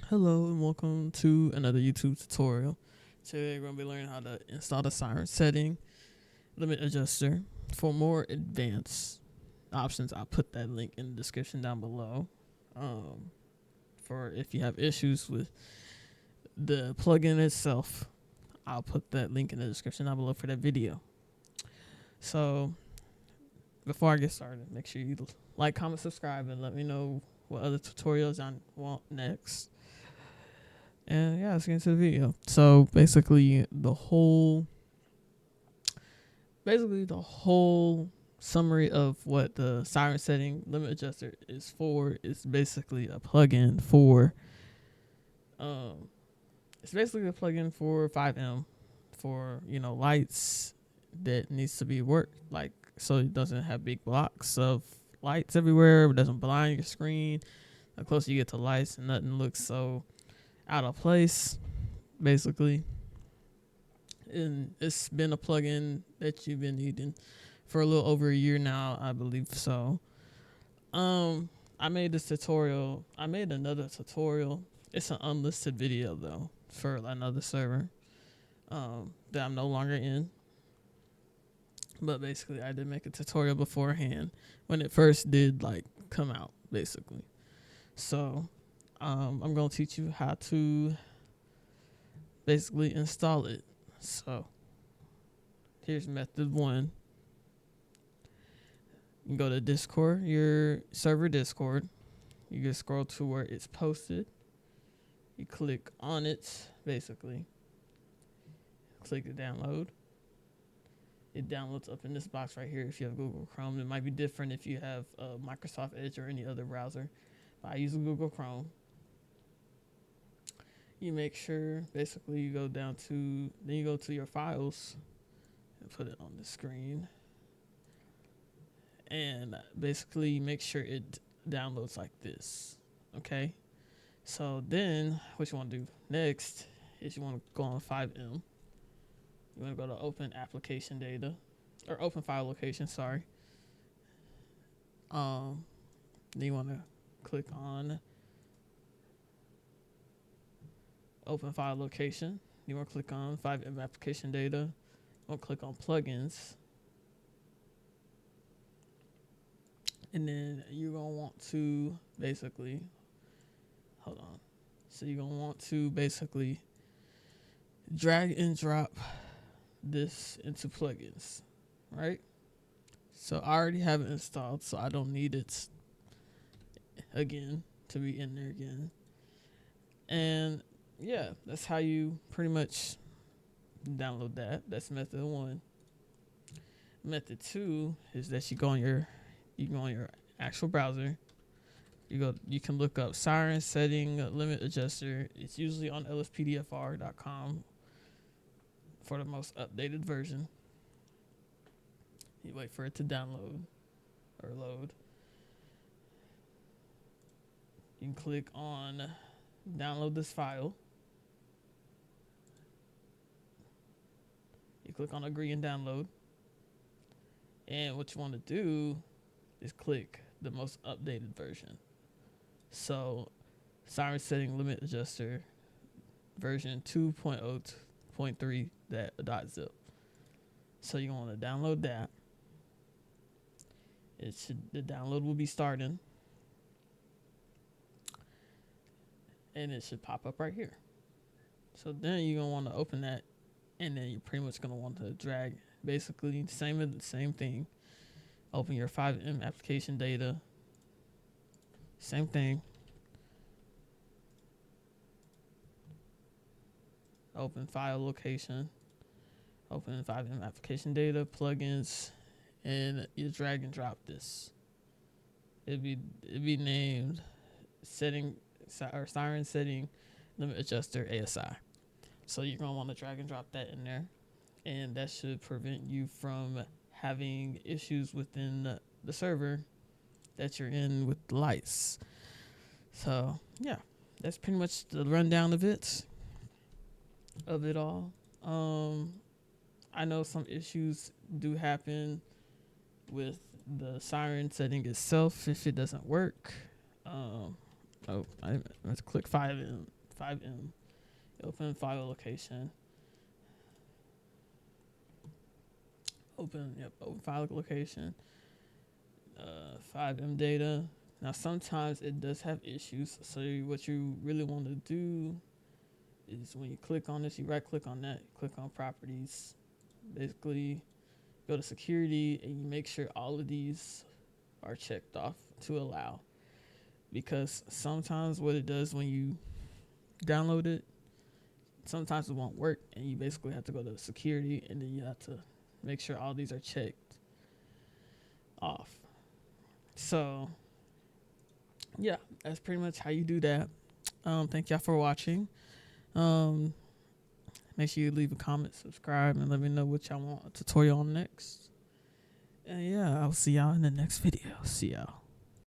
Hello and welcome to another YouTube tutorial. Today we're going to be learning how to install the SirenSetting limit adjuster. For more advanced options, I'll put that link in the description down below. For if you have issues with the plugin itself, I'll put that link in the description down below for that video. So before I get started, make sure you like, comment, subscribe, and let me know what other tutorials I want next. And yeah, let's get into the video. So basically the whole summary of what the SirenSetting limit adjuster is for is basically a plugin for it's basically a plugin for 5M for, lights that needs to be worked, like so it doesn't have big blocks of lights everywhere, it doesn't blind your screen. The closer you get to lights, and nothing looks so out of place, basically. And it's been a plugin that you've been needing for a little over a year now, I believe. So I made this tutorial. I made another tutorial. It's an unlisted video though for another server that I'm no longer in. But basically I did make a tutorial beforehand when it first did come out, basically. So I'm going to teach you how to basically install it. So here's method 1. You go to Discord, your server Discord. You can scroll to where it's posted. You click on it, basically. Click the download. It downloads up in this box right here if you have Google Chrome. It might be different if you have Microsoft Edge or any other browser. But I use Google Chrome. You make sure, basically, you go down to, then you go to your files and put it on the screen. And basically, you make sure it downloads like this. Okay? So then, what you want to do next is you want to go on 5M. You want to go to Open Application Data, or Open File Location, sorry. Then you want to click on Open File Location. You want to click on 5M Application Data. You want to click on Plugins. And then you're going to want to basically, hold on. So you're going to want to basically drag and drop this into Plugins, right? So I already have it installed, so I don't need it again to be in there again. And yeah, that's how you pretty much download that. That's method 1. Method 2 is that you go on your actual browser. You can look up SirenSetting limit adjuster. It's usually on lspdfr.com for the most updated version. You wait for it to download or load. You can click on download this file. You click on agree and download. And what you want to do is click the most updated version. So SirenSetting limit adjuster version 2.0.3.zip. So you want to download that. The download will be starting. And it should pop up right here. So then you're going to want to open that, and then you're pretty much going to want to drag basically the same thing. Open your 5M application data. Same thing. Open file location. Open 5M application data, plugins, and you drag and drop this. It'd be named SirenSetting limit adjuster ASI. So you're gonna want to drag and drop that in there, and that should prevent you from having issues within the server that you're in with the lights. So yeah, that's pretty much the rundown of it all. I know some issues do happen with the SirenSetting itself if it doesn't work. I have to click 5M. Open file location. Open file location. 5M data. Now sometimes it does have issues. So what you really want to do is when you click on this, you right click on that, click on properties. Basically, go to security and you make sure all of these are checked off to allow. Because sometimes what it does when you download it, sometimes it won't work, and you basically have to go to security and then you have to make sure all these are checked off. So yeah, that's pretty much how you do that. Thank y'all for watching. Make sure you leave a comment, subscribe, and let me know what y'all want a tutorial on next. And yeah, I'll see y'all in the next video. See y'all.